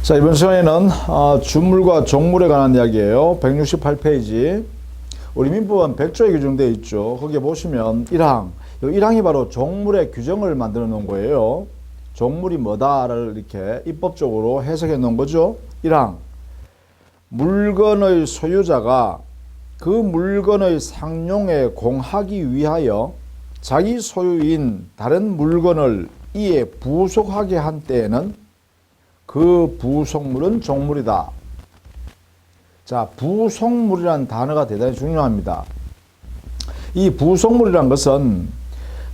자, 이번 시간에는 주물과 종물에 관한 이야기예요. 168페이지. 우리 민법은 100조에 규정되어 있죠. 거기에 보시면 1항. 이 1항이 바로 종물의 규정을 만들어 놓은 거예요. 종물이 뭐다를 이렇게 입법적으로 해석해 놓은 거죠. 1항. 물건의 소유자가 그 물건의 상용에 공하기 위하여 자기 소유인 다른 물건을 이에 부속하게 한 때에는 그 부속물은 종물이다. 자, 부속물이라는 단어가 대단히 중요합니다. 이 부속물이란 것은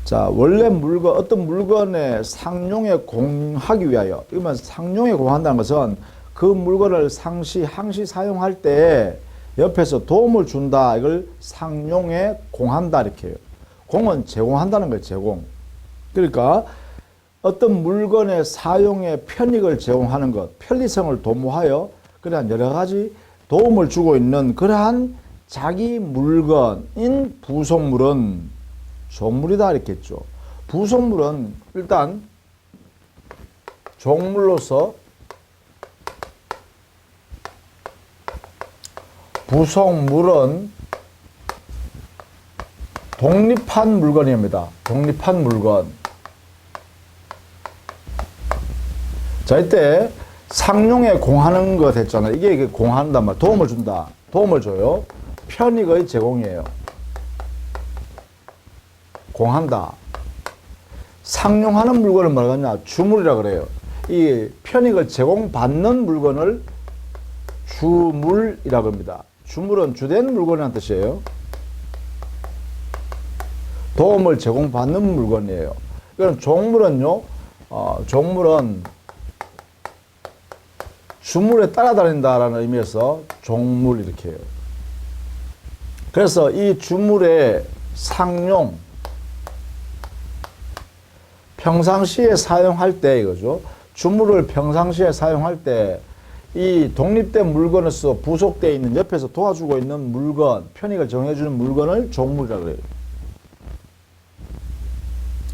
자, 원래 물건, 어떤 물건의 상용에 공하기 위하여, 이러면 상용에 공한다는 것은 그 물건을 상시, 항시 사용할 때 옆에서 도움을 준다. 이걸 상용에 공한다. 이렇게 해요. 공은 제공한다는 거예요. 제공. 그러니까 어떤 물건의 사용에 편익을 제공하는 것, 편리성을 도모하여 그러한 여러 가지 도움을 주고 있는 그러한 자기 물건인 부속물은 종물이다 이렇게 했죠. 부속물은 일단 종물로서 부속물은 독립한 물건입니다. 독립한 물건. 자, 이때 상용에 공하는 것 했잖아요. 이게 공한단 말이에요. 도움을 준다. 도움을 줘요. 편익의 제공이에요. 공한다. 상용하는 물건을 뭐라고 하냐? 주물이라 그래요. 이 편익을 제공받는 물건을 주물이라고 합니다. 주물은 주된 물건이라는 뜻이에요. 도움을 제공받는 물건이에요. 그럼 종물은요, 종물은 주물에 따라다닌다라는 의미에서 종물 이렇게 해요. 그래서 이 주물의 상용, 평상시에 사용할 때 이거죠. 주물을 평상시에 사용할 때 이 독립된 물건에서 부속되어 있는 옆에서 도와주고 있는 물건, 편익을 정해주는 물건을 종물이라고 그래요.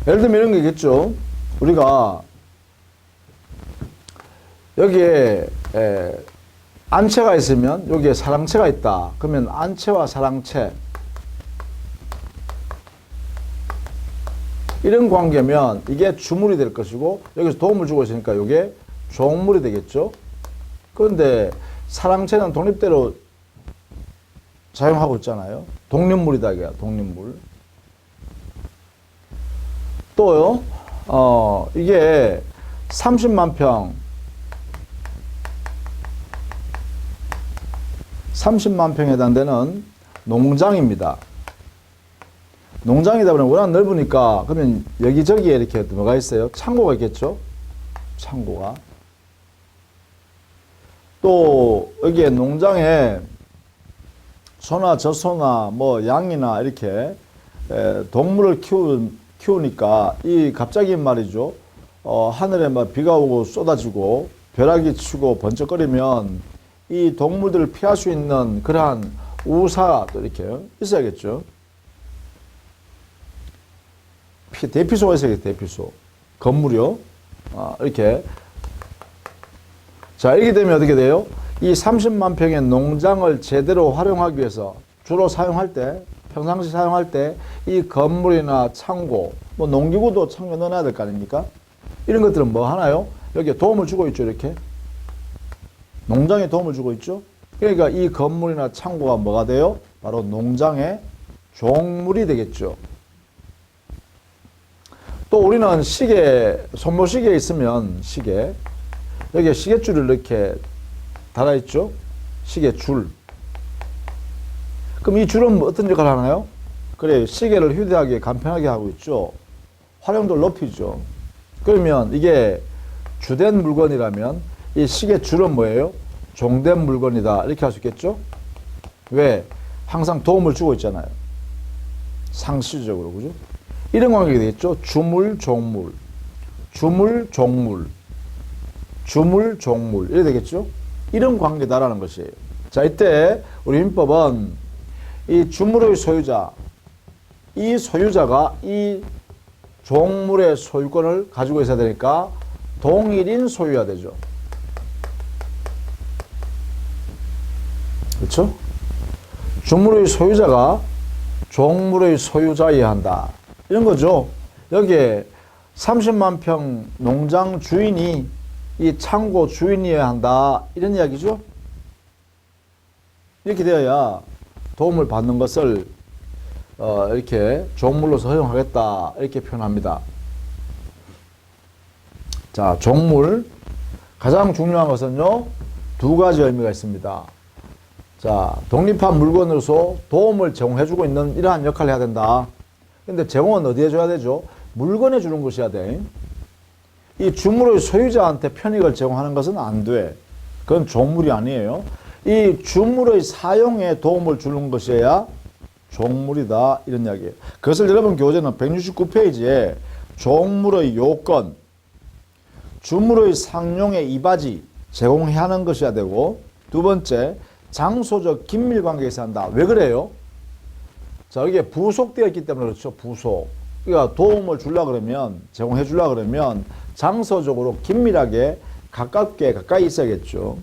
예를 들면 이런 게 있겠죠. 우리가 여기에 안채가 있으면 여기에 사랑채가 있다. 그러면 안채와 사랑채 이런 관계면 이게 주물이 될 것이고 여기서 도움을 주고 있으니까 이게 종물이 되겠죠. 그런데 사랑채는 독립대로 사용하고 있잖아요. 독립물이다 이게 독립물. 또요. 이게 30만 평 30만 평에 해당되는 농장입니다. 농장이다 보면 워낙 넓으니까 그러면 여기저기에 이렇게 뭐가 있어요? 창고가 있겠죠? 창고가. 또 여기에 농장에 소나 젖소나 뭐 양이나 이렇게 동물을 키우니까 이 갑자기 말이죠. 하늘에 막 비가 오고 쏟아지고 벼락이 치고 번쩍거리면 이 동물들을 피할 수 있는 그러한 우사도 이렇게 있어야겠죠. 대피소가 있어야겠죠. 대피소. 건물이요. 이렇게. 자, 이렇게 되면 어떻게 돼요? 이 30만 평의 농장을 제대로 활용하기 위해서 주로 사용할 때, 평상시 사용할 때 이 건물이나 창고, 뭐 농기구도 창고에 넣어놔야 될 거 아닙니까? 이런 것들은 뭐 하나요? 여기에 도움을 주고 있죠. 이렇게. 농장에 도움을 주고 있죠. 그러니까 이 건물이나 창고가 뭐가 돼요? 바로 농장의 종물이 되겠죠. 또 우리는 시계, 손모시계에 있으면 시계, 여기에 시계줄을 이렇게 달아있죠. 시계줄. 그럼 이 줄은 뭐 어떤 역할을 하나요? 그래, 시계를 휴대하기 간편하게 하고 있죠. 활용도를 높이죠. 그러면 이게 주된 물건이라면 이 시계줄은 뭐예요? 종된 물건이다. 이렇게 할 수 있겠죠? 왜? 항상 도움을 주고 있잖아요. 상시적으로, 그죠? 이런 관계가 되겠죠? 주물, 종물. 주물, 종물. 주물, 종물. 이래 되겠죠? 이런 관계다라는 것이에요. 자, 이때 우리 민법은 이 주물의 소유자, 이 소유자가 이 종물의 소유권을 가지고 있어야 되니까 동일인 소유야 되죠. 그렇죠? 주물의 소유자가 종물의 소유자여야 한다. 이런 거죠. 여기에 30만 평 농장 주인이 이 창고 주인이어야 한다. 이런 이야기죠. 이렇게 되어야 도움을 받는 것을 이렇게 종물로서 허용하겠다. 이렇게 표현합니다. 자, 종물. 가장 중요한 것은요, 두 가지 의미가 있습니다. 자, 독립한 물건으로서 도움을 제공해주고 있는 이러한 역할을 해야 된다. 근데 제공은 어디에 줘야 되죠? 물건에 주는 것이어야 돼. 이 주물의 소유자한테 편익을 제공하는 것은 안 돼. 그건 종물이 아니에요. 이 주물의 사용에 도움을 주는 것이어야 종물이다. 이런 이야기예요. 그것을 여러분 교재는 169페이지에 종물의 요건, 주물의 상용의 이바지 제공해야 하는 것이어야 되고, 두 번째, 장소적 긴밀관계에 있어야 한다. 왜 그래요? 자, 이게 부속되어 있기 때문에 그렇죠. 부속. 그러니까 도움을 주려고 그러면, 제공해 주려고 그러면 장소적으로 긴밀하게 가까이 있어야겠죠.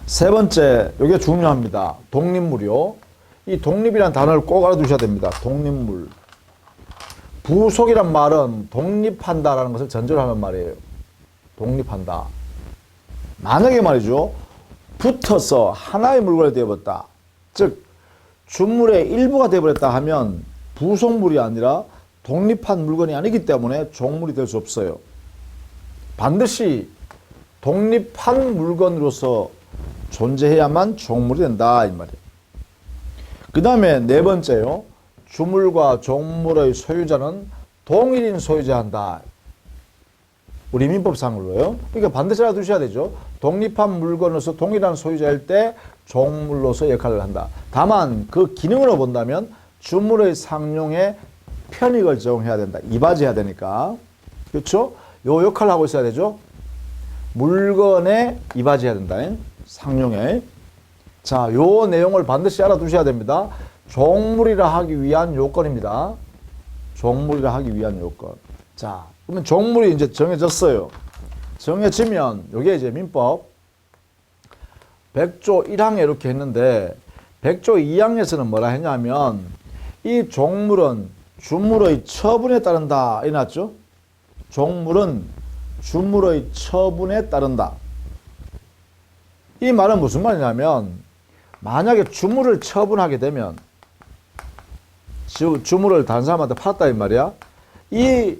세 번째, 이게 중요합니다. 독립물이요. 이 독립이라는 단어를 꼭 알아두셔야 됩니다. 독립물. 부속이란 말은 독립한다라는 것을 전제로 하는 말이에요. 독립한다. 만약에 말이죠, 붙어서 하나의 물건이 되어버렸다. 즉, 주물의 일부가 되어버렸다 하면 부속물이 아니라 독립한 물건이 아니기 때문에 종물이 될 수 없어요. 반드시 독립한 물건으로서 존재해야만 종물이 된다. 이 말이에요. 그 다음에 네 번째요. 주물과 종물의 소유자는 동일인 소유자야 한다. 우리 민법상으로요. 그러니까 반드시 알아두셔야 되죠. 독립한 물건으로서 동일한 소유자일 때 종물로서 역할을 한다. 다만 그 기능으로 본다면 주물의 상용에 편익을 제공해야 된다. 이바지해야 되니까. 그렇죠? 요 역할을 하고 있어야 되죠. 물건에 이바지해야 된다. 상용에. 자, 요 내용을 반드시 알아두셔야 됩니다. 종물이라 하기 위한 요건입니다. 종물이라 하기 위한 요건. 자, 그러면 종물이 이제 정해졌어요. 정해지면, 요게 이제 민법 100조 1항에 이렇게 했는데, 100조 2항에서는 뭐라 했냐면, 이 종물은 주물의 처분에 따른다. 이 났죠? 종물은 주물의 처분에 따른다. 이 말은 무슨 말이냐면, 만약에 주물을 처분하게 되면, 주물을 다른 사람한테 팔았다 이 말이야. 이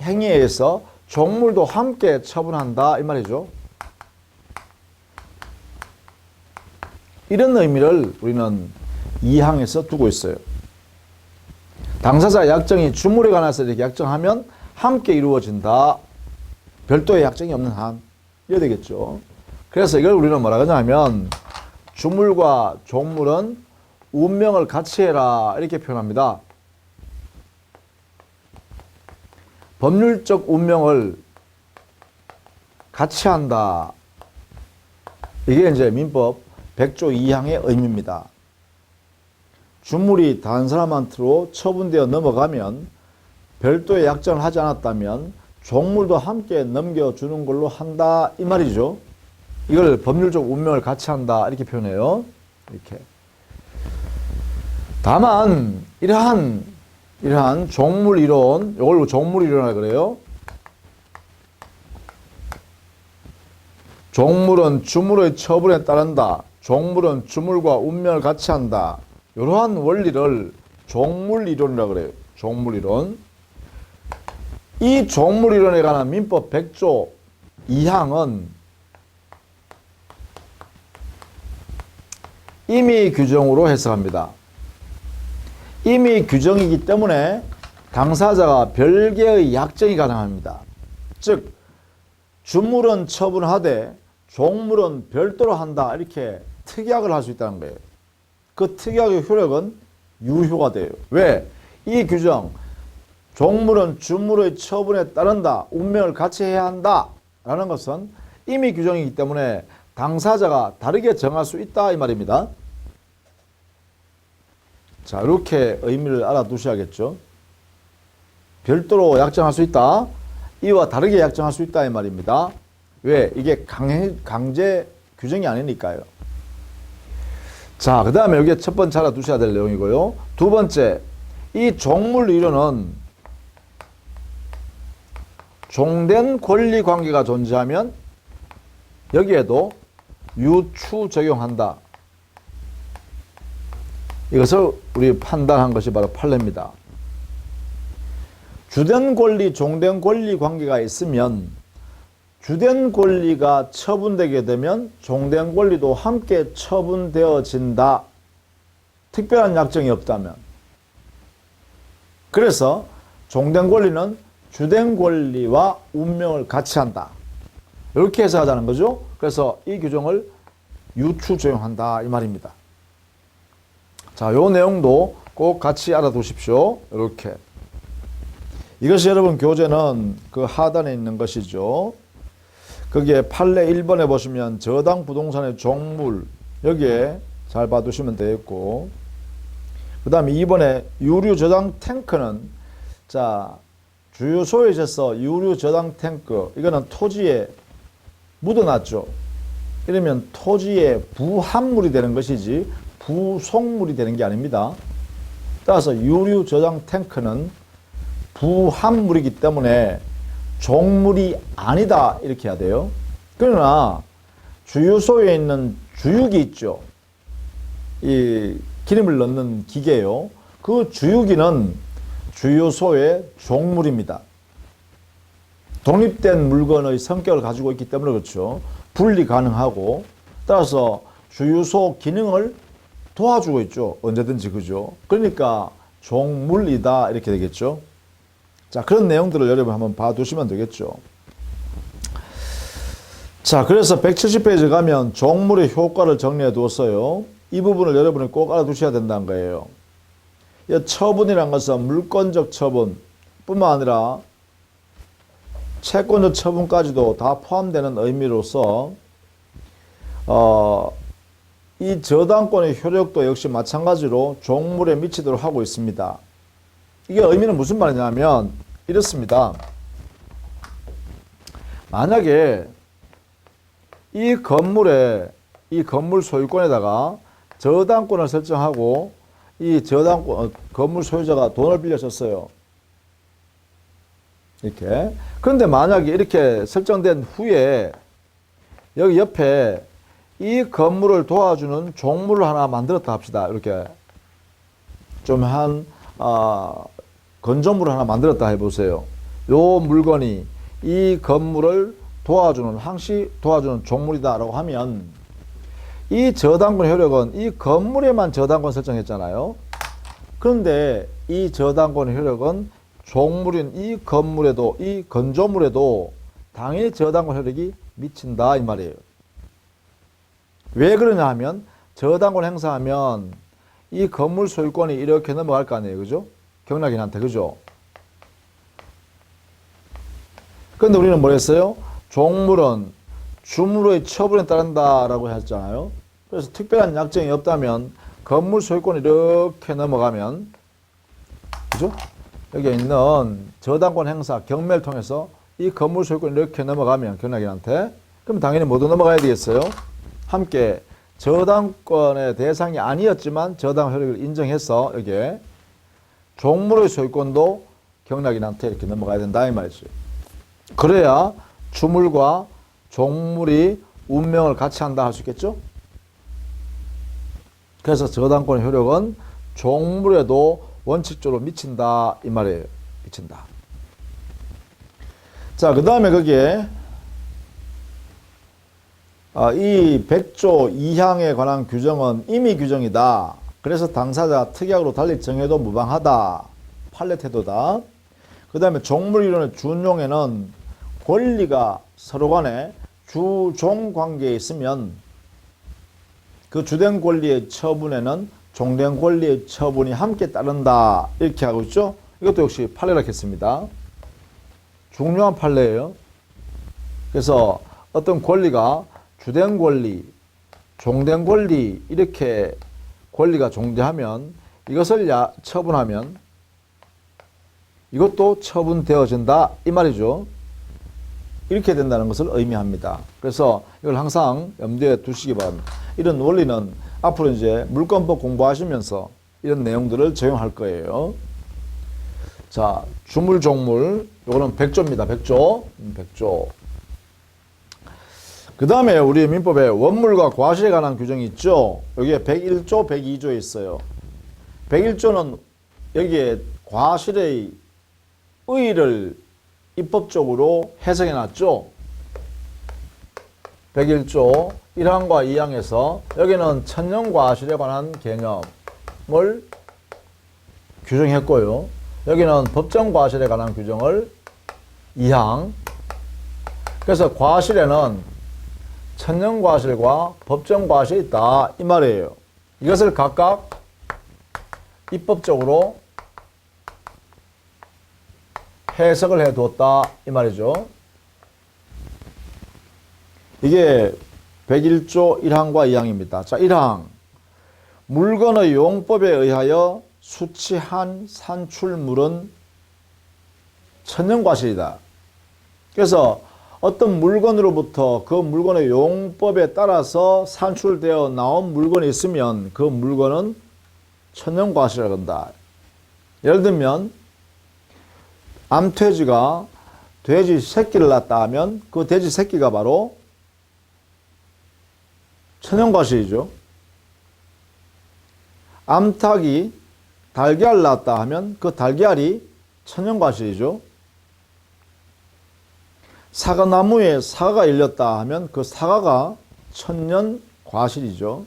행위에 의해서 종물도 함께 처분한다 이 말이죠. 이런 의미를 우리는 2항에서 두고 있어요. 당사자 약정이 주물에 관해서 이렇게 약정하면 함께 이루어진다. 별도의 약정이 없는 한. 이래야 되겠죠. 그래서 이걸 우리는 뭐라 그러냐면, 주물과 종물은 운명을 같이 해라. 이렇게 표현합니다. 법률적 운명을 같이 한다. 이게 이제 민법 100조 2항의 의미입니다. 주물이 다른 사람한테로 처분되어 넘어가면, 별도의 약정을 하지 않았다면 종물도 함께 넘겨주는 걸로 한다 이 말이죠. 이걸 법률적 운명을 같이 한다 이렇게 표현해요. 이렇게. 다만 이러한 종물 이론, 이걸 종물 이론이라고 그래요. 종물은 주물의 처분에 따른다. 종물은 주물과 운명을 같이 한다. 이러한 원리를 종물 이론이라고 그래요. 종물 이론. 이 종물 이론에 관한 민법 100조 2항은 임의 규정으로 해석합니다. 임의 규정이기 때문에 당사자가 별개의 약정이 가능합니다. 즉, 주물은 처분하되 종물은 별도로 한다. 이렇게 특약을 할 수 있다는 거예요. 그 특약의 효력은 유효가 돼요. 왜? 이 규정, 종물은 주물의 처분에 따른다. 운명을 같이 해야 한다. 라는 것은 임의 규정이기 때문에 당사자가 다르게 정할 수 있다. 이 말입니다. 자, 이렇게 의미를 알아두셔야겠죠. 별도로 약정할 수 있다. 이와 다르게 약정할 수 있다. 이 말입니다. 왜? 이게 강제 규정이 아니니까요. 자, 그 다음에 여기 첫 번째 알아두셔야 될 내용이고요. 두 번째, 이 종물 이론은 종된 권리 관계가 존재하면 여기에도 유추 적용한다. 이것을 우리 판단한 것이 바로 판례입니다. 주된 권리, 종된 권리 관계가 있으면 주된 권리가 처분되게 되면 종된 권리도 함께 처분되어진다. 특별한 약정이 없다면. 그래서 종된 권리는 주된 권리와 운명을 같이 한다. 이렇게 해석하자는 거죠. 그래서 이 규정을 유추 적용한다 이 말입니다. 자, 요 내용도 꼭 같이 알아두십시오. 이렇게. 이것이 여러분 교재는 그 하단에 있는 것이죠. 거기에 판례 1번에 보시면 저당 부동산의 종물 여기에 잘 봐두시면 되겠고, 그 다음에 2번에 유류 저장 탱크는 자 주유소에 있어서 유류 저장 탱크 이거는 토지에 묻어놨죠. 이러면 토지에 부합물이 되는 것이지 부속물이 되는 게 아닙니다. 따라서 유류 저장 탱크는 부합물이기 때문에 종물이 아니다 이렇게 해야 돼요. 그러나 주유소에 있는 주유기 있죠. 이 기름을 넣는 기계요. 그 주유기는 주유소의 종물입니다. 독립된 물건의 성격을 가지고 있기 때문에 그렇죠. 분리 가능하고 따라서 주유소 기능을 도와주고 있죠. 언제든지 그죠. 그러니까 종물이다 이렇게 되겠죠. 자, 그런 내용들을 여러분 한번 봐두시면 되겠죠. 자, 그래서 170페이지 가면 종물의 효과를 정리해 두었어요. 이 부분을 여러분이 꼭 알아두셔야 된다는 거예요. 이 처분이란 것은 물권적 처분 뿐만 아니라 채권적 처분까지도 다 포함되는 의미로서 이 저당권의 효력도 역시 마찬가지로 종물에 미치도록 하고 있습니다. 이게 의미는 무슨 말이냐면 이렇습니다. 만약에 이 건물에 이 건물 소유권에다가 저당권을 설정하고 이 저당권 건물 소유자가 돈을 빌려줬어요. 이렇게. 그런데 만약에 이렇게 설정된 후에 여기 옆에 이 건물을 도와주는 종물을 하나 만들었다 합시다. 이렇게 좀 건조물을 하나 만들었다 해보세요. 요 물건이 이 건물을 도와주는 항시 도와주는 종물이다라고 하면 이 저당권 효력은 이 건물에만 저당권 설정했잖아요. 그런데 이 저당권 효력은 종물인 이 건물에도 이 건조물에도 당연히 저당권 효력이 미친다 이 말이에요. 왜 그러냐 하면 저당권 행사하면 이 건물 소유권이 이렇게 넘어갈 거 아니에요. 그죠? 경락인한테. 그죠? 그런데 우리는 뭐 했어요? 종물은 주물의 처분에 따른다라고 했잖아요. 그래서 특별한 약정이 없다면 건물 소유권이 이렇게 넘어가면 그죠? 여기에 있는 저당권 행사 경매를 통해서 이 건물 소유권이 이렇게 넘어가면 경락인한테 그럼 당연히 모두 넘어가야 되겠어요. 함께 저당권의 대상이 아니었지만 저당 효력을 인정해서 여기에 종물의 소유권도 경락인한테 이렇게 넘어가야 된다 이 말이죠. 그래야 주물과 종물이 운명을 같이 한다 할 수 있겠죠. 그래서 저당권의 효력은 종물에도 원칙적으로 미친다 이 말이에요. 미친다. 자, 그 다음에 거기에 이 100조 2항에 관한 규정은 임의 규정이다. 그래서 당사자가 특약으로 달리 정해도 무방하다. 판례 태도다. 그 다음에 종물이론의 준용에는 권리가 서로 간에 주종 관계에 있으면 그 주된 권리의 처분에는 종된 권리의 처분이 함께 따른다. 이렇게 하고 있죠. 이것도 역시 판례라 했습니다. 중요한 판례예요. 그래서 어떤 권리가 주된 권리, 종된 권리 이렇게 권리가 존재하면 이것을 처분하면 이것도 처분되어진다 이 말이죠. 이렇게 된다는 것을 의미합니다. 그래서 이걸 항상 염두에 두시기 바랍니다. 이런 원리는 앞으로 이제 물권법 공부하시면서 이런 내용들을 적용할 거예요. 자, 주물, 종물. 요거는 백조입니다. 백조. 백조. 그 다음에 우리 민법에 원물과 과실에 관한 규정이 있죠. 여기에 101조, 102조에 있어요. 101조는 여기에 과실의 의의를 입법적으로 해석해 놨죠. 101조 1항과 2항에서 여기는 천연과실에 관한 개념을 규정했고요. 여기는 법정과실에 관한 규정을 2항. 그래서 과실에는 천연과실과 법정과실이 있다 이 말이에요. 이것을 각각 입법적으로 해석을 해두었다 이 말이죠. 이게 101조 1항과 2항입니다. 자, 1항. 물건의 용법에 의하여 수취한 산출물은 천연과실이다. 그래서 어떤 물건으로부터 그 물건의 용법에 따라서 산출되어 나온 물건이 있으면 그 물건은 천연과실이라고 한다. 예를 들면 암돼지가 돼지 새끼를 낳았다 하면 그 돼지 새끼가 바로 천연과실이죠. 암탉이 달걀을 낳았다 하면 그 달걀이 천연과실이죠. 사과나무에 사과가 열렸다 하면 그 사과가 천연과실이죠.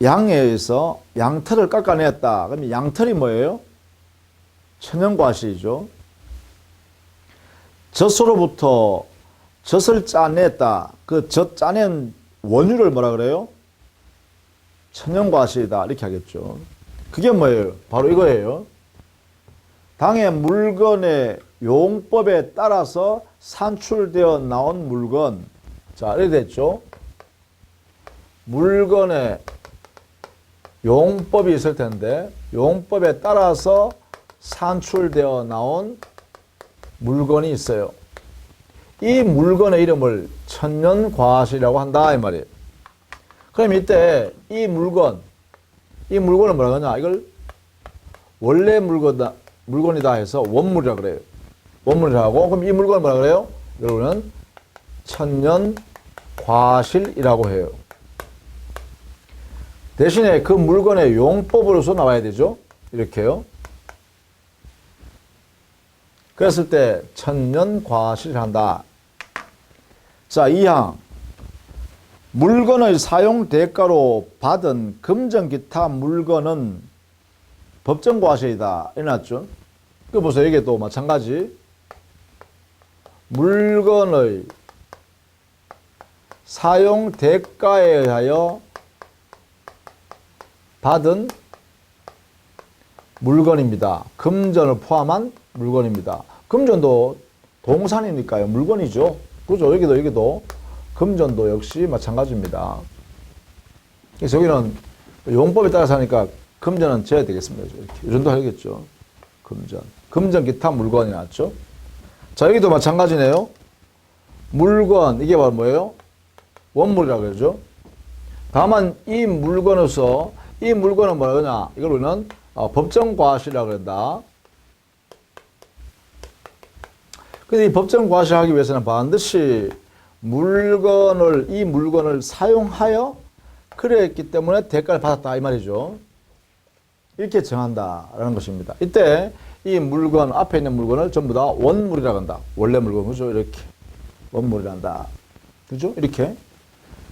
양에서 양털을 깎아냈다. 그러면 양털이 뭐예요? 천연과실이죠. 젖소로부터 젖을 짜냈다. 그 젖 짜낸 원유를 뭐라 그래요? 천연과실이다. 이렇게 하겠죠. 그게 뭐예요? 바로 이거예요. 당의 물건의 용법에 따라서 산출되어 나온 물건. 자, 이렇게 됐죠. 물건의 용법이 있을 텐데 용법에 따라서 산출되어 나온 물건이 있어요. 이 물건의 이름을 천연과실이라고 한다 이 말이에요. 그럼 이때 이 물건을 뭐라 하냐? 이걸 원래 물건이다 해서 원물이라 그래요. 원물이라고. 그럼 이 물건을 뭐라 그래요? 여러분은 천연과실이라고 해요. 대신에 그 물건의 용법으로서 나와야 되죠. 이렇게요. 그랬을 때 천연과실을 한다. 자, 2항. 물건의 사용 대가로 받은 금전 기타 물건은 법정과실이다. 이래놨죠. 그 보세요. 이게 또 마찬가지. 물건의 사용 대가에 의하여 받은 물건입니다. 금전을 포함한 물건입니다. 금전도 동산이니까요. 물건이죠. 그죠? 여기도 금전도 역시 마찬가지입니다. 그래서 여기는 용법에 따라서 하니까 금전은 재야 되겠습니다. 이렇게. 이 정도 하겠죠. 금전 기타 물건이 나왔죠. 자, 여기도 마찬가지네요. 물건, 이게 바로 뭐예요? 원물이라고 그러죠. 다만 이 물건으로서 이 물건은 뭐라 그러냐? 이걸 우리는 법정과실이라고 그런다. 근데 이 법정과실을 하기 위해서는 반드시 이 물건을 사용하여 그랬기 때문에 대가를 받았다 이 말이죠. 이렇게 정한다라는 것입니다. 이때 이 물건, 앞에 있는 물건을 전부 다 원물이라고 한다. 원래 물건, 그죠? 이렇게. 원물이란다. 그죠? 이렇게.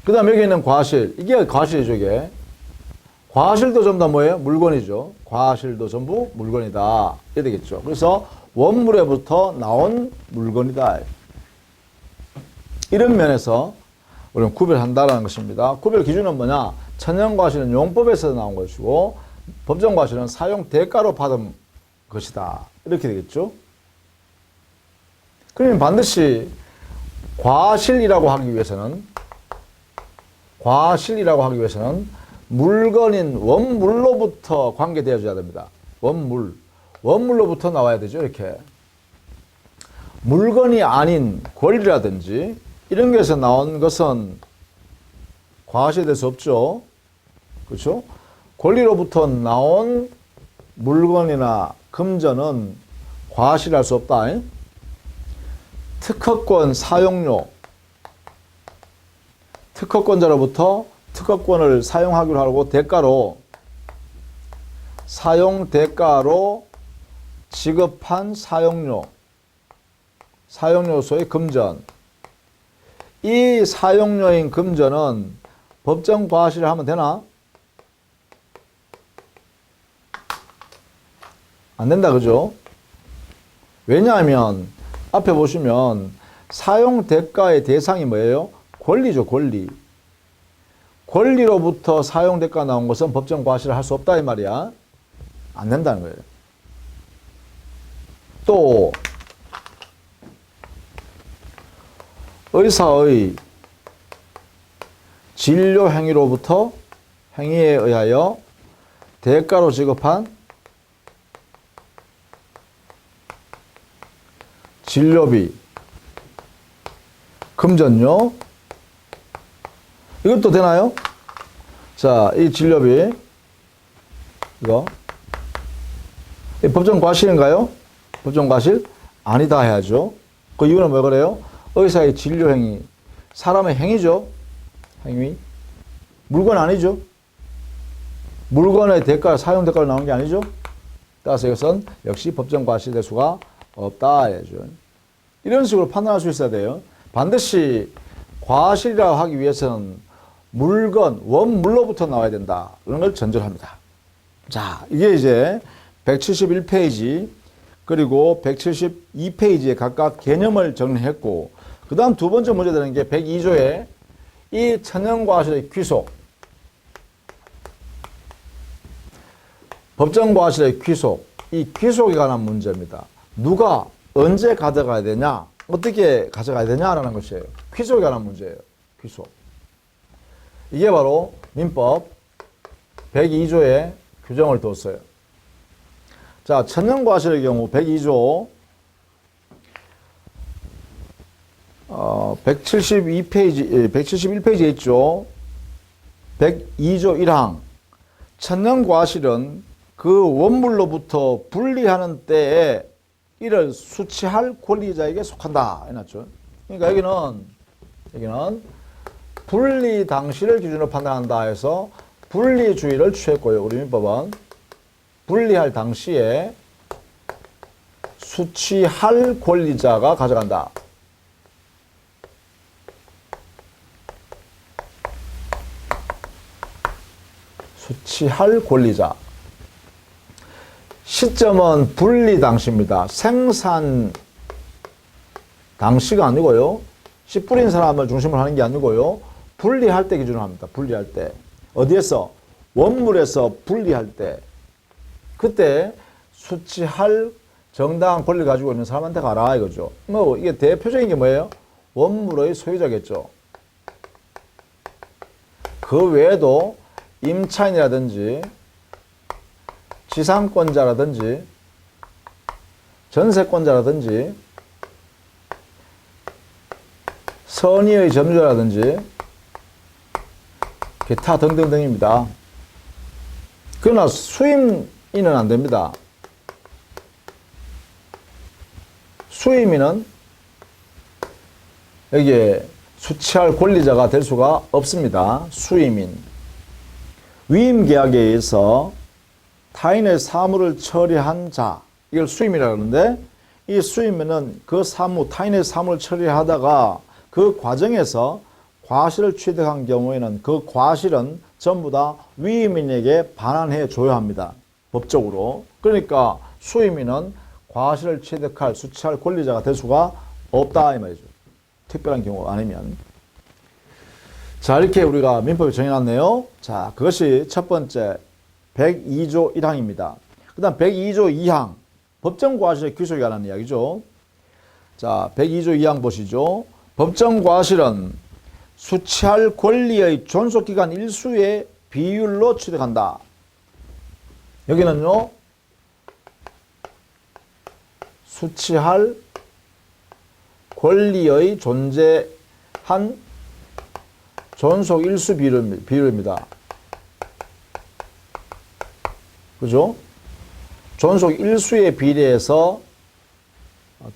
그 다음에 여기 있는 과실. 이게 과실이죠, 이게. 과실도 전부 다 뭐예요? 물건이죠. 과실도 전부 물건이다. 이렇게 되겠죠. 그래서 원물에부터 나온 물건이다. 이런 면에서 우리는 구별한다는 것입니다. 구별 기준은 뭐냐? 천연과실은 용법에서 나온 것이고 법정과실은 사용 대가로 받은 것이다. 이렇게 되겠죠. 그러면 반드시 과실이라고 하기 위해서는 물건인 원물로부터 관계되어져야 됩니다. 원물로부터 나와야 되죠. 이렇게. 물건이 아닌 권리라든지 이런 것에서 나온 것은 과실이 될 수 없죠. 그렇죠? 권리로부터 나온 물건이나 금전은 과실할 수 없다. 특허권 사용료, 특허권자로부터 특허권을 사용하기로 하고 대가로 사용 대가로 지급한 사용료소의 금전. 이 사용료인 금전은 법정 과실을 하면 되나? 안 된다, 그죠? 왜냐하면 앞에 보시면 사용 대가의 대상이 뭐예요? 권리죠, 권리. 권리로부터 사용 대가 나온 것은 법정 과실을 할 수 없다 이 말이야. 안 된다는 거예요. 또 의사의 진료 행위로부터 행위에 의하여 대가로 지급한 진료비, 금전료, 이것도 되나요? 자, 이 진료비, 이거 이 법정 과실인가요? 법정 과실? 아니다 해야죠. 그 이유는 왜 그래요? 의사의 진료 행위, 사람의 행위죠. 행위. 물건 아니죠. 물건의 대가, 사용 대가로 나온 게 아니죠. 따라서 이것은 역시 법정 과실 될 수가 없다 해야죠. 이런 식으로 판단할 수 있어야 돼요. 반드시 과실이라고 하기 위해서는 물건, 원물로부터 나와야 된다. 이런 걸 전제합니다. 자, 이게 이제 171페이지 그리고 172페이지에 각각 개념을 정리했고, 그 다음 두 번째 문제 되는 게 102조에 이 천연과실의 귀속, 법정과실의 귀속, 이 귀속에 관한 문제입니다. 누가 언제 가져가야 되냐, 어떻게 가져가야 되냐라는 것이에요. 귀속에 관한 문제예요. 귀속. 이게 바로 민법 102조에 규정을 뒀어요. 자, 천연과실의 경우 102조 171페이지에 있죠. 102조 1항. 천연과실은 그 원물로부터 분리하는 때에 이를 수취할 권리자에게 속한다 해놨죠. 그러니까 여기는 분리 당시를 기준으로 판단한다 해서 분리주의를 취했고요. 우리 민법은 분리할 당시에 수취할 권리자가 가져간다. 수취할 권리자. 시점은 분리 당시입니다. 생산 당시가 아니고요. 씨 뿌린 사람을 중심으로 하는 게 아니고요. 분리할 때 기준으로 합니다. 분리할 때. 어디에서? 원물에서 분리할 때. 그때 수취할 정당한 권리를 가지고 있는 사람한테 가라 이거죠. 뭐 이게 대표적인 게 뭐예요? 원물의 소유자겠죠. 그 외에도 임차인이라든지 지상권자라든지 전세권자라든지 선의의 점유자라든지 기타 등등등입니다. 그러나 수임인은 안 됩니다. 수임인은 여기에 수취할 권리자가 될 수가 없습니다. 수임인. 위임계약에 의해서 타인의 사무를 처리한 자, 이걸 수임이라고 하는데, 이 수임인은 그 사무, 타인의 사무를 처리하다가 그 과정에서 과실을 취득한 경우에는 그 과실은 전부 다 위임인에게 반환해 줘야 합니다. 법적으로. 그러니까 수임인은 과실을 취득할, 수취할 권리자가 될 수가 없다 이 말이죠. 특별한 경우 아니면. 자, 이렇게 우리가 민법에 정해놨네요. 자, 그것이 첫 번째 102조 1항입니다. 그 다음 102조 2항, 법정과실의 귀속에 관한 이야기죠. 자, 102조 2항 보시죠. 법정과실은 수취할 권리의 존속기간 일수의 비율로 취득한다. 여기는요, 수취할 권리의 존재할 한 존속 일수 비율입니다. 그죠? 존속 일수에 비례해서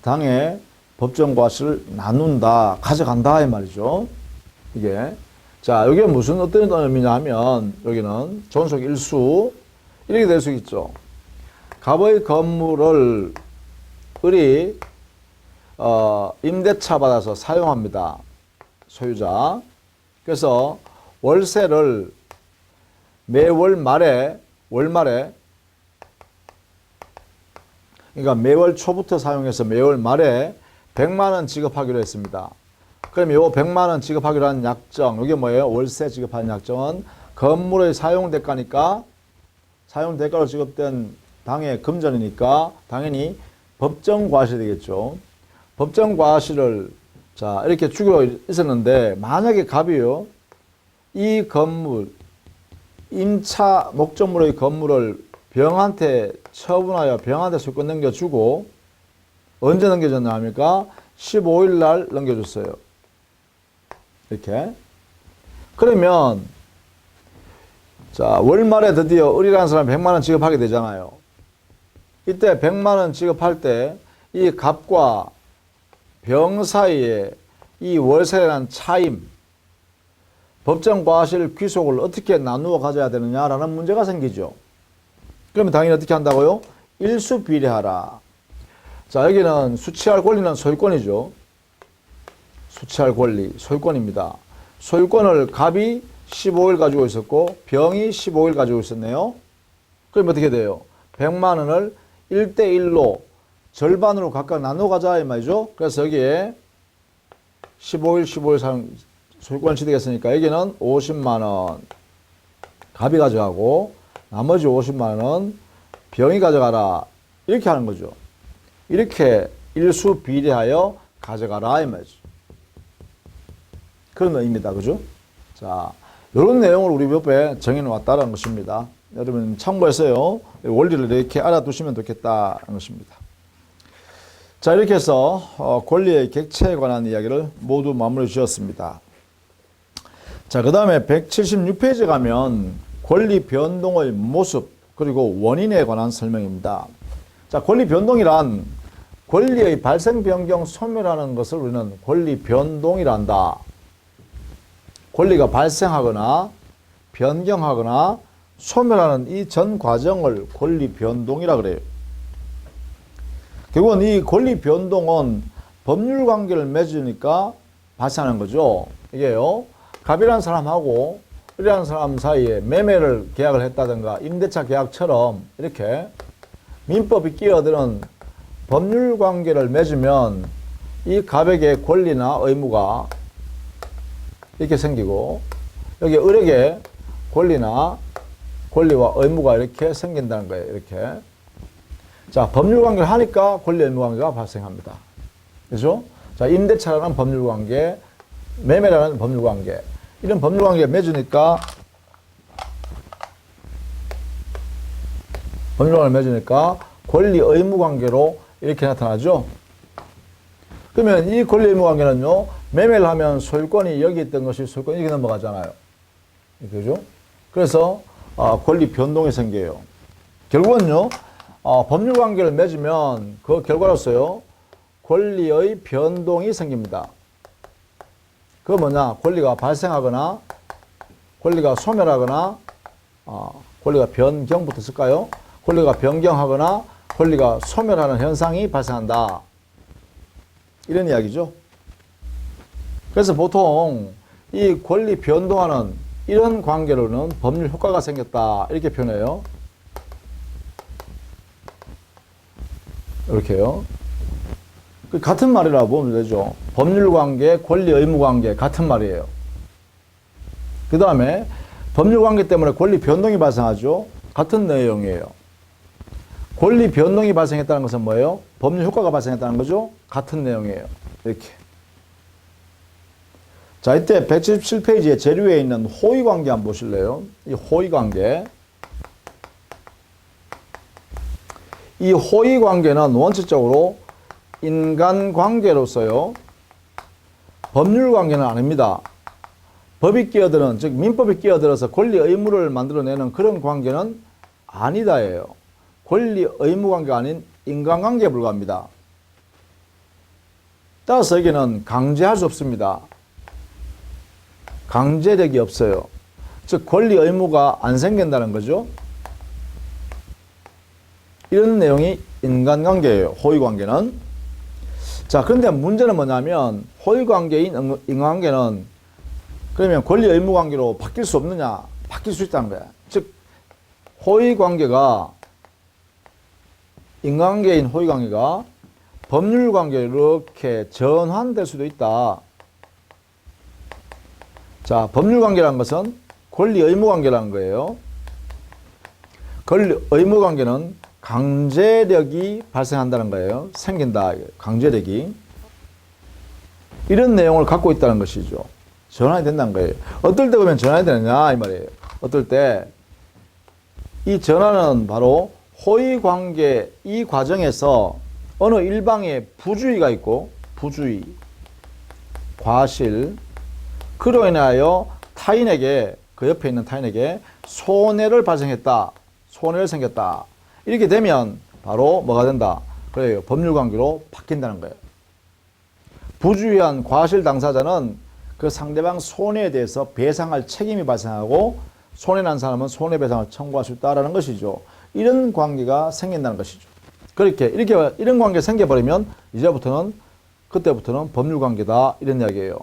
당의 법정 과실을 나눈다, 가져간다 이 말이죠. 이게 자, 이게 무슨 어떤 의미냐 하면 여기는 존속 일수 이렇게 될 수 있죠. 갑의 건물을 을이 임대차 받아서 사용합니다. 소유자. 그래서 월세를 매월 말에 그러니까 매월 초부터 사용해서 매월 말에 100만 원 지급하기로 했습니다. 그럼 요 100만 원 지급하기로 한 약정, 이게 뭐예요? 월세 지급하는 약정은 건물의 사용 대가니까 사용 대가로 지급된 당의 금전이니까 당연히 법정 과실이 되겠죠. 법정 과실을 자 이렇게 주기로 있었는데 만약에 갑이요 이 건물 임차 목적물의 건물을 병한테 처분하여 병한테 소유권 넘겨주고 언제 넘겨줬나 합니까? 15일 날 넘겨줬어요. 이렇게. 그러면 자 월말에 드디어 을이라는 사람이 100만 원 지급하게 되잖아요. 이때 100만 원 지급할 때 이 갑과 병 사이에 이 월세라는 차임, 법정 과실 귀속을 어떻게 나누어 가져야 되느냐라는 문제가 생기죠. 그러면 당연히 어떻게 한다고요? 일수 비례하라. 자, 여기는 수취할 권리는 소유권이죠. 수취할 권리, 소유권입니다. 소유권을 갑이 15일 가지고 있었고 병이 15일 가지고 있었네요. 그럼 어떻게 돼요? 100만 원을 1대1로 절반으로 각각 나눠 가자 이 말이죠. 그래서 여기에 15일 사용 소유권을 취득했으니까 여기는 50만 원 갑이 가져가고 나머지 50만 원 병이 가져가라. 이렇게 하는 거죠. 이렇게 일수 비례하여 가져가라 이 말이죠. 그런 의미입니다. 그죠? 자, 이런 내용을 우리 법에 정해놓았다는 것입니다. 여러분 참고해서요. 원리를 이렇게 알아두시면 좋겠다는 것입니다. 자, 이렇게 해서 권리의 객체에 관한 이야기를 모두 마무리 지었습니다. 자, 그 다음에 176페이지 가면 권리 변동의 모습 그리고 원인에 관한 설명입니다. 자, 권리 변동이란 권리의 발생, 변경, 소멸하는 것을 우리는 권리 변동이라 한다. 권리가 발생하거나 변경하거나 소멸하는 이 전 과정을 권리 변동이라 그래요. 결국은 이 권리 변동은 법률 관계를 맺으니까 발생하는 거죠. 이게요. 갑이라는 사람하고 을이라는 사람 사이에 매매를 계약을 했다든가 임대차 계약처럼 이렇게 민법이 끼어드는 법률 관계를 맺으면 이 갑에게 권리나 의무가 이렇게 생기고 여기 을에게 권리와 의무가 이렇게 생긴다는 거예요. 이렇게. 자, 법률 관계를 하니까 권리 의무 관계가 발생합니다. 그죠? 자, 임대차라는 법률 관계, 매매라는 법률 관계. 이런 법률 관계를 맺으니까 권리 의무 관계로 이렇게 나타나죠. 그러면 이 권리 의무 관계는요, 매매를 하면 소유권이 여기 있던 것이 소유권이 여기 넘어가잖아요. 그죠? 그래서 권리 변동이 생겨요. 결국은요, 법률 관계를 맺으면 그 결과로서요, 권리의 변동이 생깁니다. 그거 뭐냐? 권리가 발생하거나, 권리가 소멸하거나, 권리가 변경부터 쓸까요? 권리가 변경하거나, 권리가 소멸하는 현상이 발생한다. 이런 이야기죠. 그래서 보통 이 권리 변동하는 이런 관계로는 법률 효과가 생겼다. 이렇게 표현해요. 이렇게요. 같은 말이라고 보면 되죠. 법률 관계, 권리 의무 관계 같은 말이에요. 그 다음에 법률 관계 때문에 권리 변동이 발생하죠. 같은 내용이에요. 권리 변동이 발생했다는 것은 뭐예요? 법률 효과가 발생했다는 거죠. 같은 내용이에요. 이렇게. 자, 이때 177페이지에 재료에 있는 호의 관계 한번 보실래요? 이 호의 관계. 이 호의 관계는 원칙적으로 인간 관계로서요, 법률 관계는 아닙니다. 법이 끼어드는, 즉 민법이 끼어들어서 권리 의무를 만들어내는 그런 관계는 아니다예요. 권리 의무 관계가 아닌 인간관계에 불과합니다. 따라서 여기는 강제할 수 없습니다. 강제력이 없어요. 즉 권리 의무가 안 생긴다는 거죠. 이런 내용이 인간관계예요. 호의관계는. 자, 그런데 문제는 뭐냐면 호의관계인 인간관계는 그러면 권리 의무 관계로 바뀔 수 없느냐? 바뀔 수 있다는 거야. 즉 호의관계가 인간관계인 호의관계가 법률관계로 이렇게 전환될 수도 있다. 자, 법률관계라는 것은 권리 의무 관계라는 거예요. 권리 의무 관계는 강제력이 발생한다는 거예요. 생긴다. 강제력이. 이런 내용을 갖고 있다는 것이죠. 전환이 된다는 거예요. 어떨 때 보면 전환이 되느냐 이 말이에요. 어떨 때 이 전환은 바로 호의관계 이 과정에서 어느 일방에 부주의가 있고 부주의, 과실 그로 인하여 타인에게 그 옆에 있는 타인에게 손해를 발생했다. 손해를 생겼다. 이렇게 되면 바로 뭐가 된다? 그래요. 법률관계로 바뀐다는 거예요. 부주의한 과실 당사자는 그 상대방 손해에 대해서 배상할 책임이 발생하고 손해난 사람은 손해배상을 청구할 수 있다는 것이죠. 이런 관계가 생긴다는 것이죠. 이렇게 이런 관계가 생겨버리면 그때부터는 법률관계다 이런 이야기예요.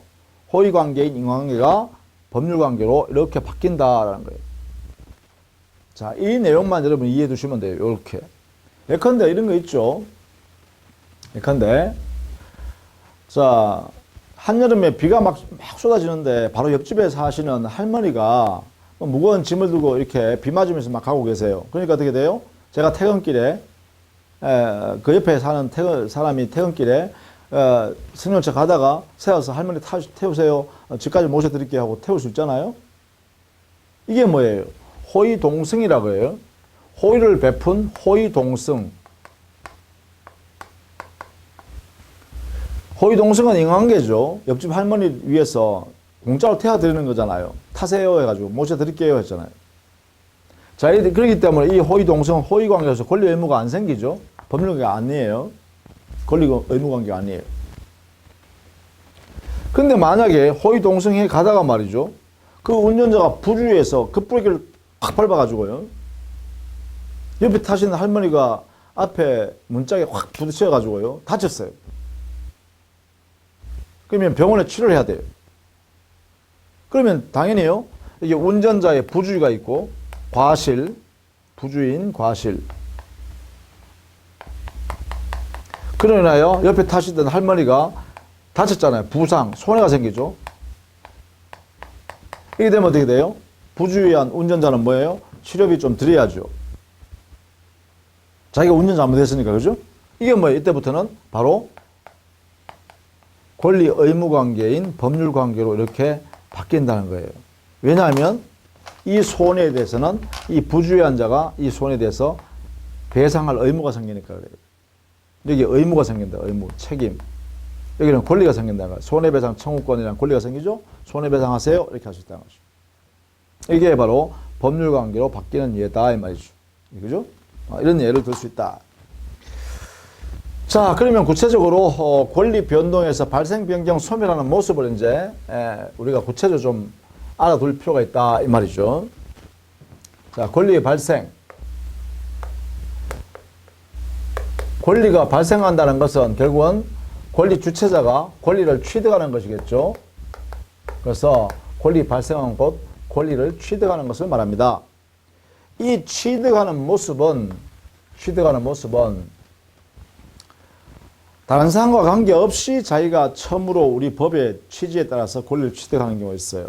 호의관계인 인간관계가 법률관계로 이렇게 바뀐다라는 거예요. 자, 이 내용만 여러분 이해해 두시면 돼요. 이렇게. 예컨대 이런 거 있죠. 예컨대 자, 한여름에 비가 막 쏟아지는데 바로 옆집에 사시는 할머니가 무거운 짐을 들고 이렇게 비 맞으면서 막 가고 계세요. 그러니까 어떻게 돼요? 제가 퇴근길에 그 옆에 사는 사람이 퇴근길에 승용차 가다가 세워서 할머니 태우세요. 집까지 모셔드릴게요 하고 태울 수 있잖아요. 이게 뭐예요? 호의동승이라고 해요. 호의를 베푼 호의동승. 호의동승은 인간관계죠. 옆집 할머니 위해서 공짜로 태워드리는 거잖아요. 타세요 해가지고 모셔드릴게요 했잖아요. 자, 그렇기 때문에 이 호의동승은 호의관계에서 권리 의무가 안 생기죠. 법률관계가 아니에요. 권리 의무 관계가 아니에요. 근데 만약에 호의동승해 가다가 말이죠. 그 운전자가 부주의해서 급브레이크를 팍 밟아가지고요. 옆에 타시는 할머니가 앞에 문짝에 확 부딪혀가지고요. 다쳤어요. 그러면 병원에 치료를 해야 돼요. 그러면 당연히요. 이게 운전자의 부주의가 있고 과실, 부주의인 과실. 그로 인하여 옆에 타시던 할머니가 다쳤잖아요. 부상, 손해가 생기죠. 이게 되면 어떻게 돼요? 부주의한 운전자는 뭐예요? 치료비 좀 드려야죠. 자기가 운전 잘못했으니까, 그죠? 이게 뭐예요? 이때부터는 바로 권리 의무 관계인 법률 관계로 이렇게 바뀐다는 거예요. 왜냐하면 이 손해에 대해서는 이 부주의한 자가 이 손해에 대해서 배상할 의무가 생기니까 그래요. 여기 의무가 생긴다. 의무, 책임. 여기는 권리가 생긴다는 거예요. 손해배상 청구권이라는 권리가 생기죠. 손해배상하세요. 이렇게 할 수 있다는 거죠. 이게 바로 법률관계로 바뀌는 예다 이 말이죠. 그죠? 이런 예를 들 수 있다. 자, 그러면 구체적으로 권리 변동에서 발생 변경 소멸하는 모습을 이제 우리가 구체적으로 좀 알아둘 필요가 있다 이 말이죠. 자, 권리의 발생. 권리가 발생한다는 것은 결국은 권리 주체자가 권리를 취득하는 것이겠죠. 그래서 권리 발생한 곧 권리를 취득하는 것을 말합니다. 이 취득하는 모습은 다른 사람과 관계없이 자기가 처음으로 우리 법의 취지에 따라서 권리를 취득하는 경우가 있어요.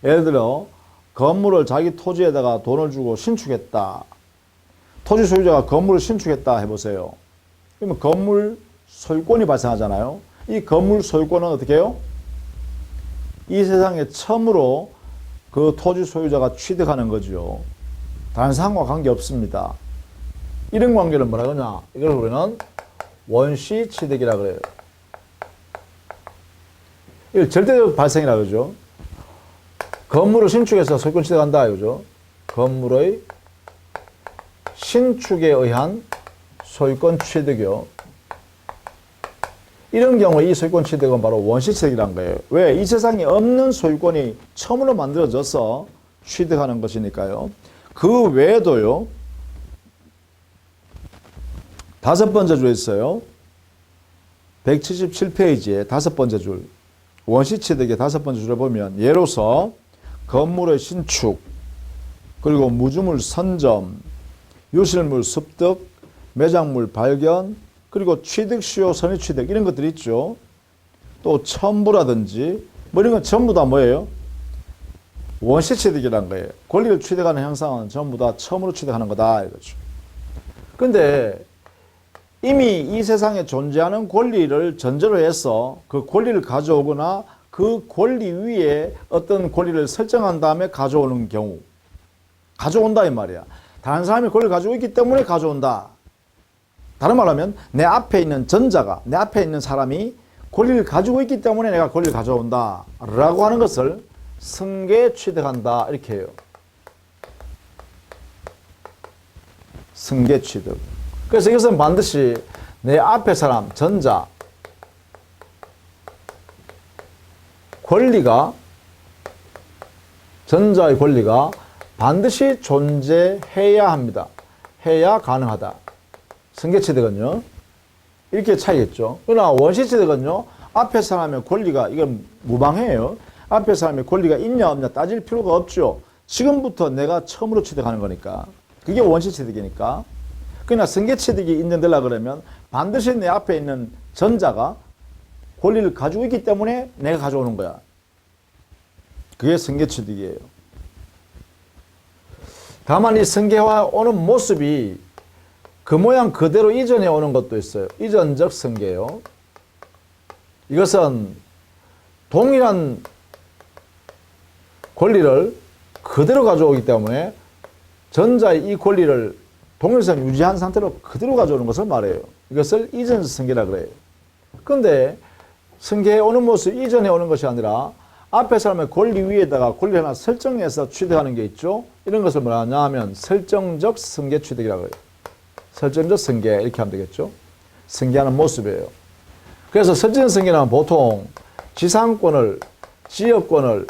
예를 들어 건물을 자기 토지에다가 돈을 주고 신축했다. 토지 소유자가 건물을 신축했다 해보세요. 그러면 건물 소유권이 발생하잖아요. 이 건물 소유권은 어떻게 해요? 이 세상에 처음으로 그 토지 소유자가 취득하는 거죠. 다른 사람과 관계없습니다. 이런 관계를 뭐라 그러냐? 이걸 우리는 원시 취득이라 그래요. 이걸 절대적 발생이라 그러죠. 건물을 신축해서 소유권 취득한다 이거죠. 건물의 신축에 의한 소유권 취득이요. 이런 경우에 이 소유권 취득은 바로 원시취득이라는 거예요. 왜? 이 세상에 없는 소유권이 처음으로 만들어져서 취득하는 것이니까요. 그 외에도요. 다섯 번째 줄에 있어요. 177페이지에 다섯 번째 줄. 원시취득의 다섯 번째 줄에 보면 예로서 건물의 신축, 그리고 무주물 선점, 유실물 습득, 매장물 발견, 그리고 취득, 수요, 선의 취득 이런 것들이 있죠. 또 첨부라든지 뭐 이런 건 전부 다 뭐예요? 원시취득이라는 거예요. 권리를 취득하는 형상은 전부 다 처음으로 취득하는 거다 이거죠. 근데 이미 이 세상에 존재하는 권리를 전제로 해서 그 권리를 가져오거나 그 권리 위에 어떤 권리를 설정한 다음에 가져오는 경우, 가져온다 이 말이야. 다른 사람이 권리를 가지고 있기 때문에 가져온다. 다른 말로 하면 내 앞에 있는 전자가, 내 앞에 있는 사람이 권리를 가지고 있기 때문에 내가 권리를 가져온다 라고 하는 것을 승계 취득한다 이렇게 해요. 승계 취득. 그래서 이것은 반드시 내 앞에 사람, 전자, 권리가, 전자의 권리가 반드시 존재해야 합니다. 해야 가능하다. 승계취득은요. 이렇게 차이겠죠. 그러나 원시취득은요. 앞에 사람의 권리가 이건 무방해요. 앞에 사람의 권리가 있냐 없냐 따질 필요가 없죠. 지금부터 내가 처음으로 취득하는 거니까. 그게 원시취득이니까. 그러나 승계취득이 인정되려고 그러면 반드시 내 앞에 있는 전자가 권리를 가지고 있기 때문에 내가 가져오는 거야. 그게 승계취득이에요. 다만 이 승계화 오는 모습이 그 모양 그대로 이전해 오는 것도 있어요. 이전적 승계요. 이것은 동일한 권리를 그대로 가져오기 때문에 전자의 이 권리를 동일성 유지한 상태로 그대로 가져오는 것을 말해요. 이것을 이전적 승계라 그래요. 그런데 승계해 오는 모습 이전해 오는 것이 아니라 앞에 사람의 권리 위에다가 권리를 하나 설정해서 취득하는 게 있죠. 이런 것을 뭐라 하냐 하면 설정적 승계 취득이라고 해요. 설정적 승계 이렇게 하면 되겠죠. 승계하는 모습이에요. 그래서 설정적 승계는 보통 지상권을, 지역권을,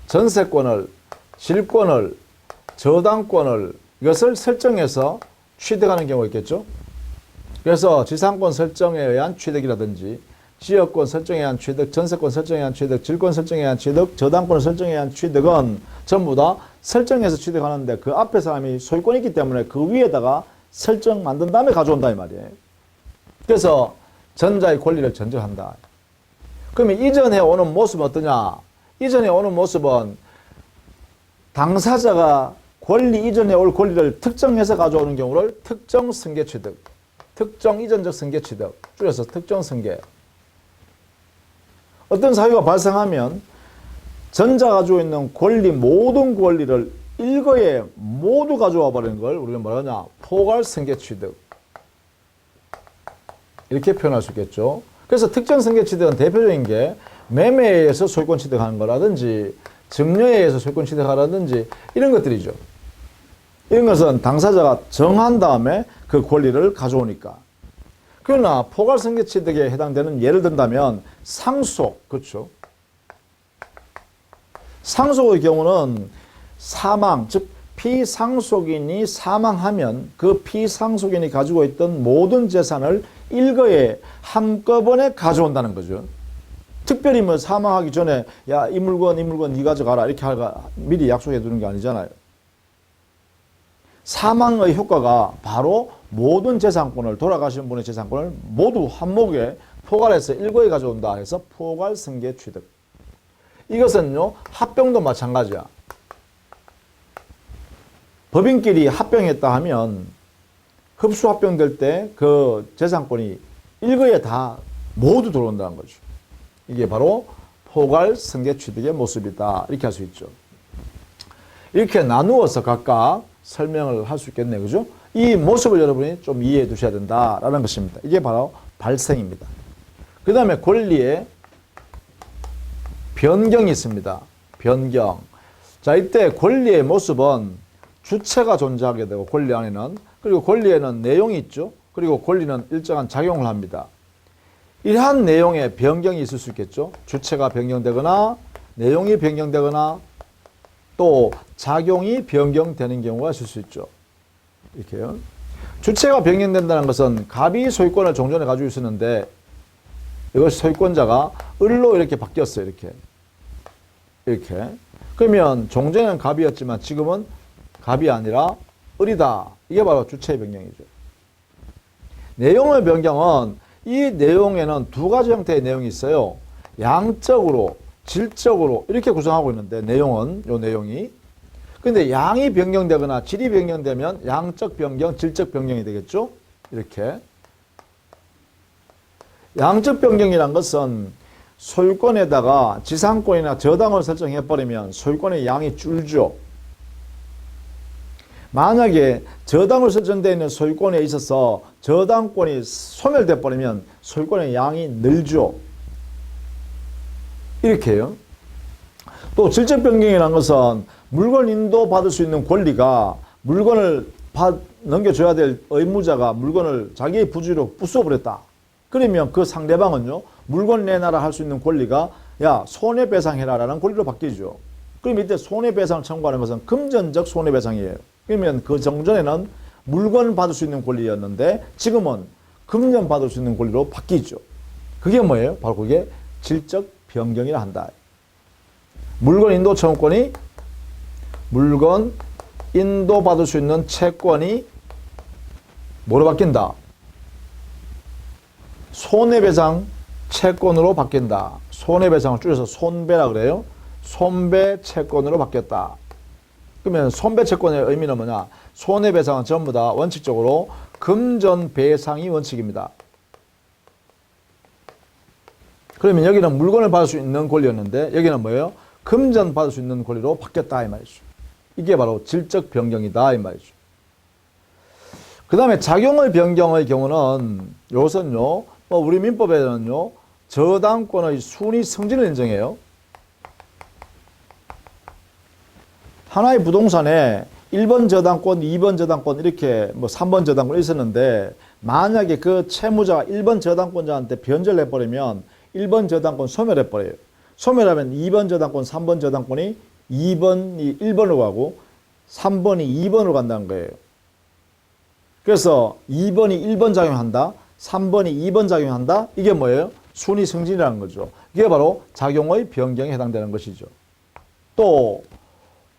전세권을, 질권을, 저당권을 이것을 설정해서 취득하는 경우가 있겠죠. 그래서 지상권 설정에 의한 취득이라든지 지역권 설정에 의한 취득, 전세권 설정에 의한 취득, 질권 설정에 의한 취득, 저당권 설정에 의한 취득은 전부 다 설정해서 취득하는데 그 앞에 사람이 소유권이 있기 때문에 그 위에다가 설정 만든 다음에 가져온다 이 말이에요. 그래서 전자의 권리를 전제한다. 그러면 이전에 오는 모습은 어떠냐? 이전에 오는 모습은 당사자가 권리 이전에 올 권리를 특정해서 가져오는 경우를 특정 승계 취득, 특정 이전적 승계 취득, 줄여서 특정 승계. 어떤 사유가 발생하면 전자가 가지고 있는 권리, 모든 권리를 일거에 모두 가져와 버리는 걸 우리가 뭐라 하냐? 포괄 승계 취득. 이렇게 표현할 수 있겠죠. 그래서 특정 승계 취득은 대표적인 게 매매에 의해서 소유권 취득하는 거라든지 증여에 의해서 소유권 취득하라든지 이런 것들이죠. 이런 것은 당사자가 정한 다음에 그 권리를 가져오니까. 그러나 포괄 승계 취득에 해당되는 예를 든다면 상속, 그렇죠. 상속의 경우는 사망, 즉 피상속인이 사망하면 그 피상속인이 가지고 있던 모든 재산을 일거에 한꺼번에 가져온다는 거죠. 특별히 뭐 사망하기 전에 야, 이 물건 네 가져가라 이렇게 미리 약속해 두는 게 아니잖아요. 사망의 효과가 바로 모든 재산권을, 돌아가신 분의 재산권을 모두 한목에 포괄해서 일거에 가져온다 해서 포괄 승계 취득. 이것은요, 합병도 마찬가지야. 법인끼리 합병했다 하면 흡수 합병될 때 그 재산권이 일거에 다 모두 들어온다는 거죠. 이게 바로 포괄 승계 취득의 모습이다. 이렇게 할 수 있죠. 이렇게 나누어서 각각 설명을 할 수 있겠네요. 그죠? 이 모습을 여러분이 좀 이해해 두셔야 된다라는 것입니다. 이게 바로 발생입니다. 그 다음에 권리의 변경이 있습니다. 변경. 자, 이때 권리의 모습은 주체가 존재하게 되고 권리 안에는, 그리고 권리에는 내용이 있죠. 그리고 권리는 일정한 작용을 합니다. 이러한 내용의 변경이 있을 수 있겠죠. 주체가 변경되거나 내용이 변경되거나 또 작용이 변경되는 경우가 있을 수 있죠. 이렇게요. 주체가 변경된다는 것은 갑이 소유권을 종전에 가지고 있었는데 이것이 소유권자가 을로 이렇게 바뀌었어요. 이렇게. 그러면 종전에는 갑이었지만 지금은 갑이 아니라 을이다. 이게 바로 주체의 변경이죠. 내용의 변경은 이 내용에는 두 가지 형태의 내용이 있어요. 양적으로, 질적으로 이렇게 구성하고 있는데 요 내용이. 근데 양이 변경되거나 질이 변경되면 양적 변경, 질적 변경이 되겠죠. 이렇게. 양적 변경이란 것은 소유권에다가 지상권이나 저당을 설정해버리면 소유권의 양이 줄죠. 만약에 저당으로 설정되어 있는 소유권에 있어서 저당권이 소멸돼 버리면 소유권의 양이 늘죠. 이렇게요. 또 질적 변경이라는 것은 물건 인도받을 수 있는 권리가 물건을 넘겨줘야 될 의무자가 물건을 자기의 부주의로 부숴버렸다. 그러면 그 상대방은요, 물건 내놔라 할 수 있는 권리가 야, 손해배상해라 라는 권리로 바뀌죠. 그럼 이때 손해배상을 청구하는 것은 금전적 손해배상이에요. 그러면 그 정전에는 물건 받을 수 있는 권리였는데 지금은 금전 받을 수 있는 권리로 바뀌죠. 그게 뭐예요? 바로 그게 질적 변경이라 한다. 물건 인도 청구권이 물건 인도 받을 수 있는 채권이 뭐로 바뀐다? 손해배상 채권으로 바뀐다. 손해배상을 줄여서 손배라 그래요. 손배 채권으로 바뀌었다. 그러면 손배채권의 의미는 뭐냐? 손해배상은 전부 다 원칙적으로 금전배상이 원칙입니다. 그러면 여기는 물건을 받을 수 있는 권리였는데 여기는 뭐예요? 금전 받을 수 있는 권리로 바뀌었다 이 말이죠. 이게 바로 질적 변경이다 이 말이죠. 그 다음에 작용의 변경의 경우는 이것은요, 우리 민법에는요, 저당권의 순위 승진을 인정해요. 하나의 부동산에 1번 저당권, 2번 저당권 이렇게 3번 저당권이 있었는데 만약에 그 채무자가 1번 저당권자한테 변제를 해버리면 1번 저당권 소멸해버려요. 소멸하면 2번 저당권, 3번 저당권이 2번이 1번으로 가고 3번이 2번으로 간다는 거예요. 그래서 2번이 1번 작용한다, 3번이 2번 작용한다. 이게 뭐예요? 순위 승진이라는 거죠. 이게 바로 작용의 변경에 해당되는 것이죠. 또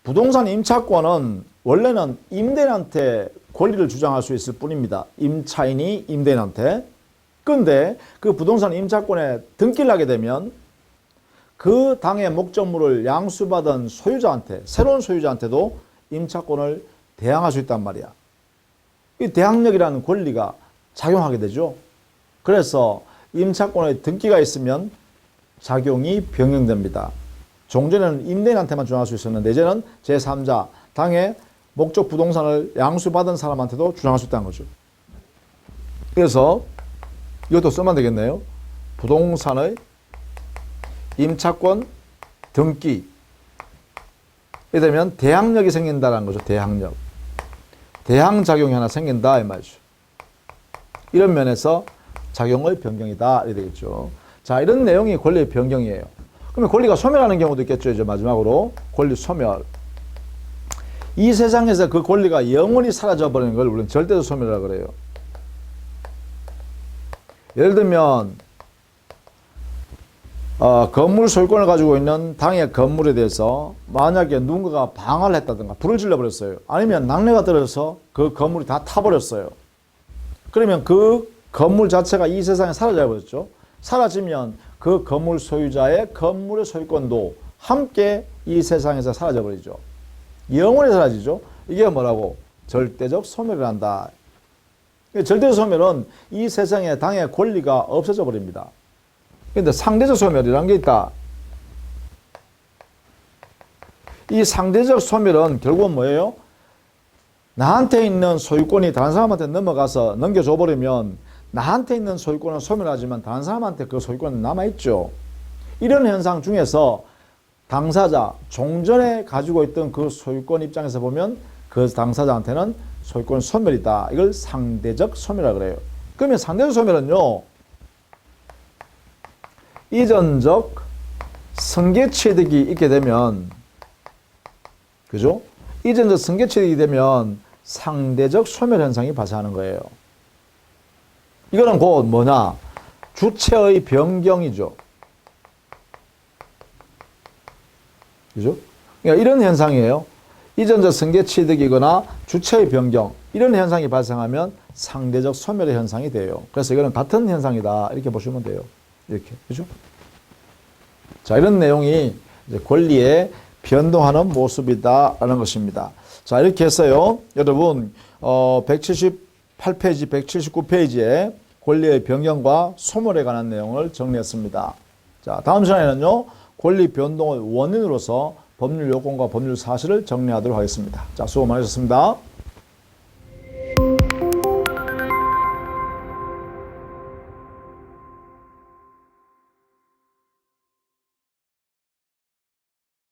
부동산 임차권은 원래는 임대인한테 권리를 주장할 수 있을 뿐입니다. 임차인이 임대인한테. 근데 그 부동산 임차권에 등기를 하게 되면 그 당의 목적물을 양수받은 소유자한테, 새로운 소유자한테도 임차권을 대항할 수 있단 말이야. 이 대항력이라는 권리가 작용하게 되죠. 그래서 임차권에 등기가 있으면 작용이 변경됩니다. 종전에는 임대인한테만 주장할 수 있었는데 이제는 제3자, 당의 목적 부동산을 양수받은 사람한테도 주장할 수 있다는 거죠. 그래서 이것도 쓰면 되겠네요. 부동산의 임차권 등기. 이렇게 되면 대항력이 생긴다는 거죠. 대항력. 대항작용이 하나 생긴다 이 말이죠. 이런 면에서 작용의 변경이다 이렇게 되겠죠. 자, 이런 내용이 권리의 변경이에요. 그러면 권리가 소멸하는 경우도 있겠죠. 이제 마지막으로 권리 소멸. 이 세상에서 그 권리가 영원히 사라져버리는 걸 우리는 절대적 소멸이라고 그래요. 예를 들면 건물 소유권을 가지고 있는 당의 건물에 대해서 만약에 누군가가 방화를 했다든가 불을 질러버렸어요. 아니면 낙뢰가 떨어져서 그 건물이 다 타버렸어요. 그러면 그 건물 자체가 이 세상에 사라져버렸죠. 사라지면 그 건물 소유자의 건물의 소유권도 함께 이 세상에서 사라져버리죠. 영원히 사라지죠. 이게 뭐라고? 절대적 소멸을 한다. 절대적 소멸은 이 세상에 당의 권리가 없어져 버립니다. 그런데 상대적 소멸이라는 게 있다. 이 상대적 소멸은 결국은 뭐예요? 나한테 있는 소유권이 다른 사람한테 넘어가서 넘겨줘 버리면 나한테 있는 소유권은 소멸하지만 다른 사람한테 그 소유권은 남아있죠. 이런 현상 중에서 당사자, 종전에 가지고 있던 그 소유권 입장에서 보면 그 당사자한테는 소유권 소멸이다. 이걸 상대적 소멸이라고 그래요. 그러면 상대적 소멸은요, 이전적 승계취득이 있게 되면, 그죠? 이전적 승계취득이 되면 상대적 소멸 현상이 발생하는 거예요. 이거는 곧 뭐냐? 주체의 변경이죠. 그죠? 그러니까 이런 현상이에요. 이전적 승계취득이거나 주체의 변경, 이런 현상이 발생하면 상대적 소멸의 현상이 돼요. 그래서 이거는 같은 현상이다. 이렇게 보시면 돼요. 이렇게. 그죠? 자, 이런 내용이 이제 권리의 변동하는 모습이다라는 것입니다. 자, 이렇게 해서요. 여러분, 178페이지, 179페이지에 권리의 변경과 소멸에 관한 내용을 정리했습니다. 자, 다음 시간에는요, 권리 변동의 원인으로서 법률 요건과 법률 사실을 정리하도록 하겠습니다. 자, 수고 많으셨습니다.